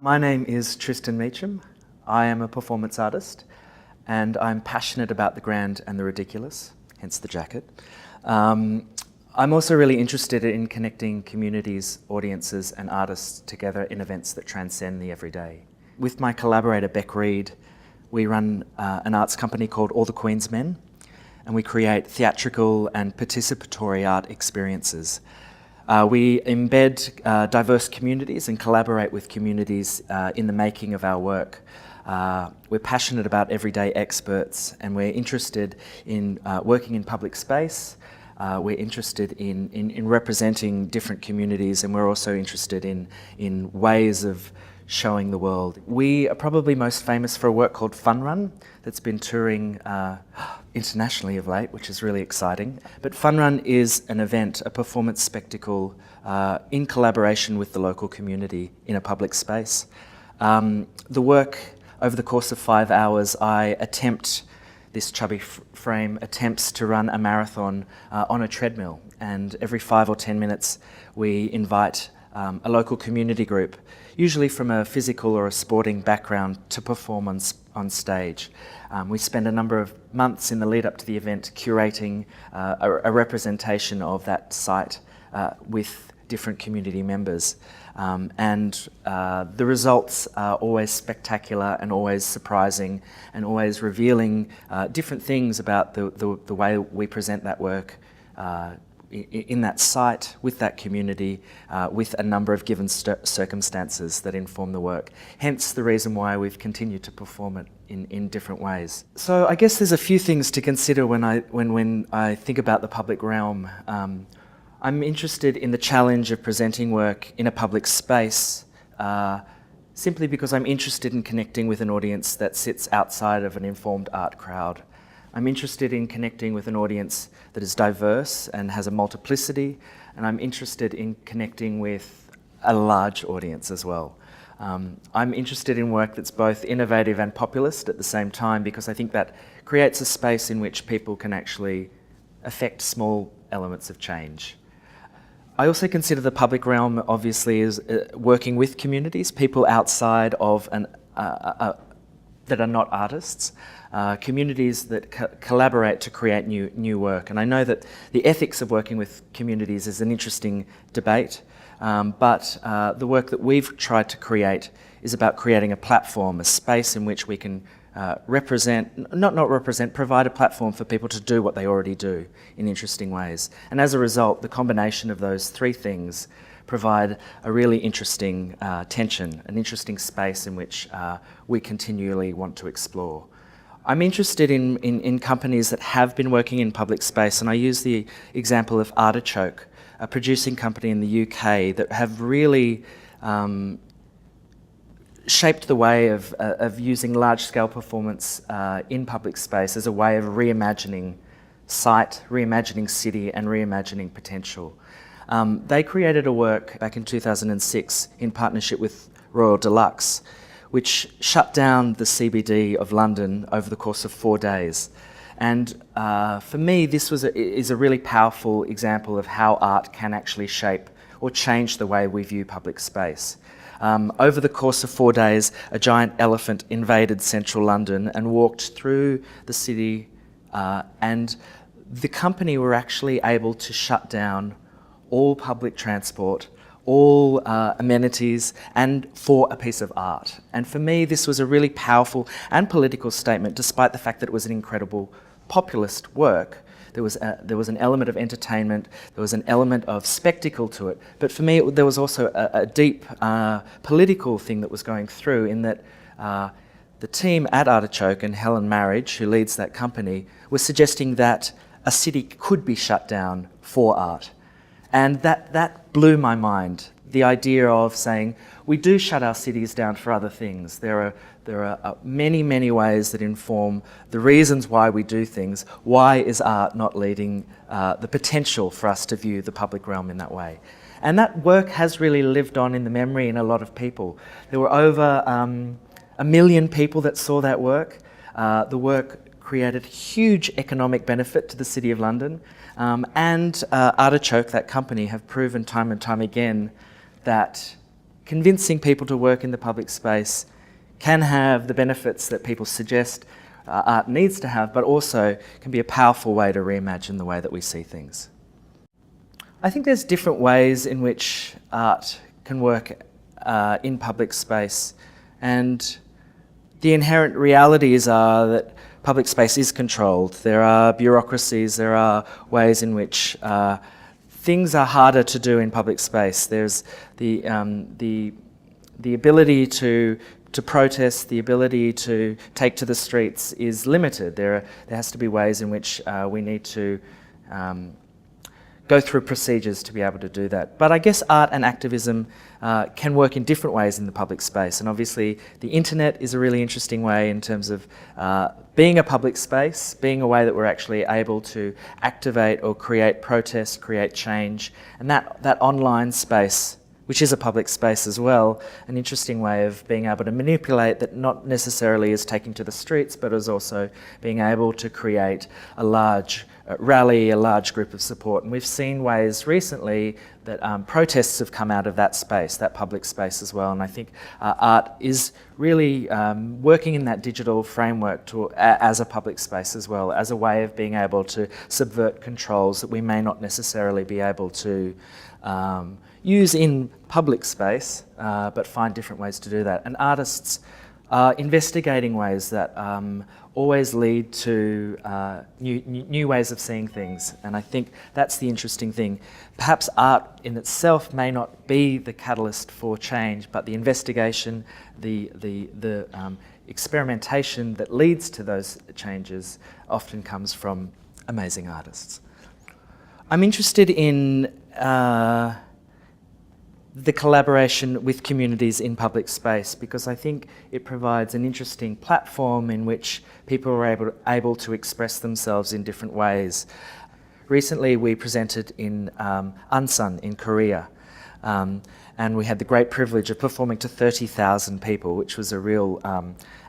My name is Tristan Meecham. I am a performance artist and I'm passionate about the grand and the ridiculous, hence the jacket. I'm also really interested in connecting communities, audiences and artists together in events that transcend the everyday. With my collaborator Beck Reed, we run an arts company called All the Queen's Men, and we create theatrical and participatory art experiences. We embed diverse communities and collaborate with communities in the making of our work. We're passionate about everyday experts, and we're interested in working in public space. We're interested in representing different communities, and we're also interested in ways of showing the world. We are probably most famous for a work called Fun Run that's been touring internationally of late, which is really exciting. But Fun Run is an event, a performance spectacle in collaboration with the local community in a public space. The work, over the course of 5 hours, this chubby frame attempts to run a marathon on a treadmill, and every 5 or 10 minutes we invite a local community group, usually from a physical or a sporting background, to perform on stage. We spend a number of months in the lead up to the event curating a representation of that site with different community members. The results are always spectacular and always surprising and always revealing different things about the way we present that work in that site, with that community, with a number of given circumstances that inform the work. Hence the reason why we've continued to perform it in different ways. So I guess there's a few things to consider when I think about the public realm. I'm interested in the challenge of presenting work in a public space simply because I'm interested in connecting with an audience that sits outside of an informed art crowd. I'm interested in connecting with an audience that is diverse and has a multiplicity, and I'm interested in connecting with a large audience as well. I'm interested in work that's both innovative and populist at the same time, because I think that creates a space in which people can actually affect small elements of change. I also consider the public realm, obviously, as working with communities, people outside of that are not artists, communities that collaborate to create new work. And I know that the ethics of working with communities is an interesting debate, but the work that we've tried to create is about creating a platform, a space in which we can provide a platform for people to do what they already do in interesting ways. And as a result, the combination of those three things provide a really interesting tension, an interesting space in which we continually want to explore. I'm interested in companies that have been working in public space, and I use the example of Artichoke, a producing company in the UK that have really shaped the way of using large-scale performance in public space as a way of reimagining site, reimagining city, and reimagining potential. They created a work back in 2006 in partnership with Royal Deluxe, which shut down the CBD of London over the course of 4 days. And for me, this is a really powerful example of how art can actually shape or change the way we view public space. Over the course of 4 days, a giant elephant invaded central London and walked through the city, and the company were actually able to shut down all public transport, all amenities, and for a piece of art. And for me, this was a really powerful and political statement, despite the fact that it was an incredible populist work. There was an element of entertainment, there was an element of spectacle to it, but for me there was also a deep political thing that was going through, in that the team at Artichoke and Helen Marriage, who leads that company, was suggesting that a city could be shut down for art. And that blew my mind, the idea of saying, we do shut our cities down for other things. There are many, many ways that inform the reasons why we do things. Why is art not leading the potential for us to view the public realm in that way? And that work has really lived on in the memory in a lot of people. There were over 1 million people that saw that work. The work created huge economic benefit to the City of London. And Artichoke, that company, have proven time and time again that convincing people to work in the public space can have the benefits that people suggest art needs to have, but also can be a powerful way to reimagine the way that we see things. I think there's different ways in which art can work in public space, and the inherent realities are that public space is controlled. There are bureaucracies, there are ways in which things are harder to do in public space. There's the ability to protest, the ability to take to the streets is limited. There has to be ways in which we need to go through procedures to be able to do that. But I guess art and activism can work in different ways in the public space, and obviously the internet is a really interesting way in terms of being a public space, being a way that we're actually able to activate or create protest, create change, and that online space, which is a public space as well, an interesting way of being able to manipulate that not necessarily is taking to the streets, but is also being able to create a large rally, a large group of support. And we've seen ways recently that protests have come out of that space, that public space as well. And I think art is really working in that digital framework as a public space as well, as a way of being able to subvert controls that we may not necessarily be able to use in public space, but find different ways to do that. And artists are investigating ways that always lead to new ways of seeing things. And I think that's the interesting thing. Perhaps art in itself may not be the catalyst for change, but the investigation, the experimentation that leads to those changes often comes from amazing artists. I'm interested in the collaboration with communities in public space, because I think it provides an interesting platform in which people are able to express themselves in different ways. Recently we presented in Ansan in Korea, and we had the great privilege of performing to 30,000 people, which was a real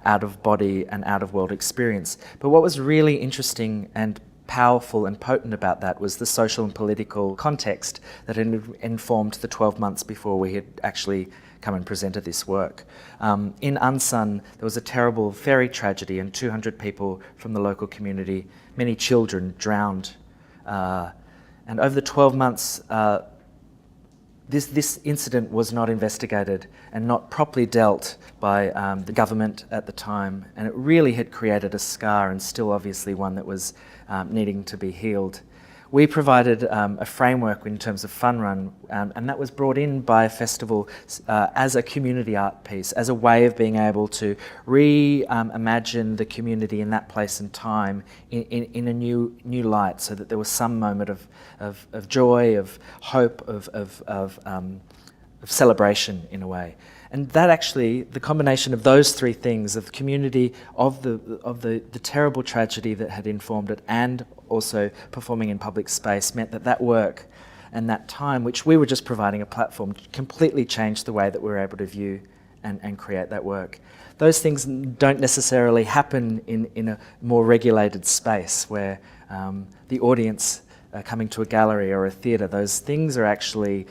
out-of-body and out-of-world experience. But what was really interesting and powerful and potent about that was the social and political context that had informed the 12 months before we had actually come and presented this work. In Ansan, there was a terrible ferry tragedy and 200 people from the local community, many children, drowned. And over the 12 months, this incident was not investigated and not properly dealt by the government at the time, and it really had created a scar, and still obviously one that was needing to be healed. We provided a framework in terms of Fun Run, and that was brought in by a festival as a community art piece, as a way of being able to reimagine the community in that place and time in a new light, so that there was some moment of joy, of hope, of celebration in a way. And that actually, the combination of those three things, of community, of the terrible tragedy that had informed it, and also performing in public space, meant that work and that time, which we were just providing a platform, completely changed the way that we were able to view and create that work. Those things don't necessarily happen in a more regulated space where the audience coming to a gallery or a theatre. Those things are actually,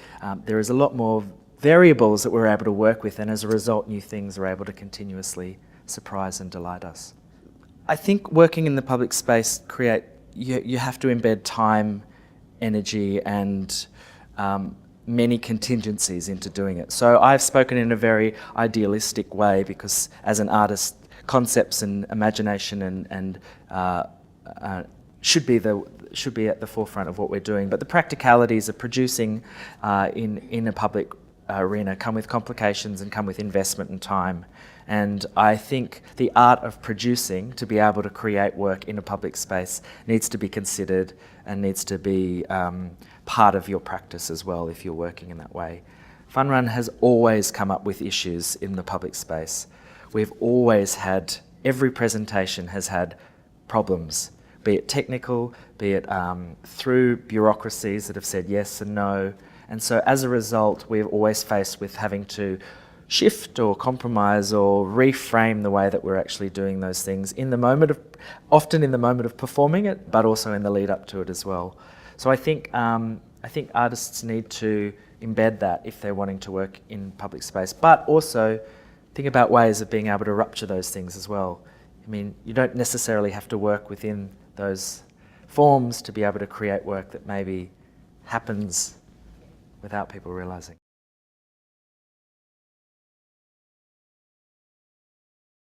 there is a lot more variables that we're able to work with, and as a result new things are able to continuously surprise and delight us. I think working in the public space you have to embed time, energy and many contingencies into doing it. So I've spoken in a very idealistic way, because as an artist, concepts and imagination and should be at the forefront of what we're doing. But the practicalities of producing in a public arena come with complications and come with investment and time. And I think the art of producing, to be able to create work in a public space, needs to be considered and needs to be part of your practice as well if you're working in that way. Fun Run has always come up with issues in the public space. We've always had, every presentation has had problems, be it technical, be it through bureaucracies that have said yes and no. And so as a result, we're always faced with having to shift or compromise or reframe the way that we're actually doing those things in the moment of, often in the moment of performing it, but also in the lead up to it as well. So I think artists need to embed that if they're wanting to work in public space. But also think about ways of being able to rupture those things as well. I mean, you don't necessarily have to work within those forms to be able to create work that maybe happens without people realising.